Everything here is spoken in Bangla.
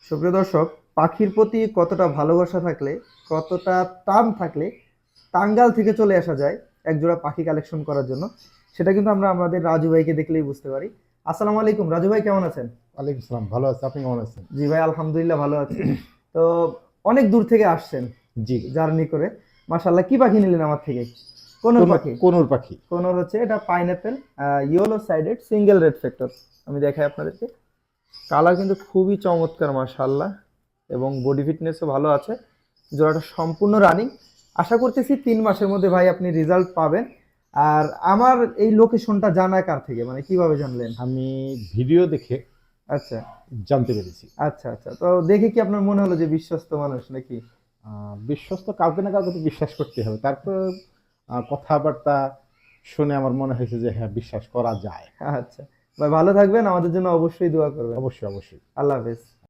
সুপ্রিয় দর্শক, পাখির প্রতি কতটা ভালোবাসা থাকলে, কতটা টান থাকলে টাঙ্গাইল থেকে চলে আসা যায় একজোড়া পাখি কালেকশন করার জন্য, সেটা কিন্তু আমরা আমাদের রাজু ভাইকে দেখলেই বুঝতে পারি। আসসালামু আলাইকুম, রাজু ভাই কেমন আছেন? ওয়ালাইকুম সালাম, ভালো আছে। আপনি কেমন আছেন? জি ভাই, আলহামদুলিল্লাহ ভালো আছি। তো অনেক দূর থেকে আসছেন জি। জার্নি করে। মাশাআল্লাহ, কি পাখি নিলেন আমার থেকে? কোনোর পাখি? কোনুর পাখি। কোনোর হচ্ছে এটা pineapple, yellow sided single red factor. আমি দেখাই আপনাদেরকে। কালার কিন্তু খুবই চমৎকার মাশাআল্লাহ, এবং বডি ফিটনেসও ভালো আছে। জোড়াটা সম্পূর্ণ রানিং। আশা করতেছি 3 মাসের মধ্যে ভাই আপনি রেজাল্ট পাবেন। আর আমার এই লোকেশনটা জানা কার থেকে, মানে কিভাবে জানলেন? আমি ভিডিও দেখে আচ্ছা জানতে পেরেছি। আচ্ছা আচ্ছা, তো দেখে কি আপনার মনে হলো যে বিশ্বস্ত মানুষ নাকি? বিশ্বস্ত কাউকে না কাউকে তো বিশ্বাস করতে হবে। তারপর কথাবার্তা শুনে আমার মনে হয়েছে যে হ্যাঁ, বিশ্বাস করা যায়। আচ্ছা ভাই, ভালো থাকবেন, আমাদের জন্য অবশ্যই দোয়া করবেন। অবশ্যই, অবশ্যই। আল্লাহ হাফেজ।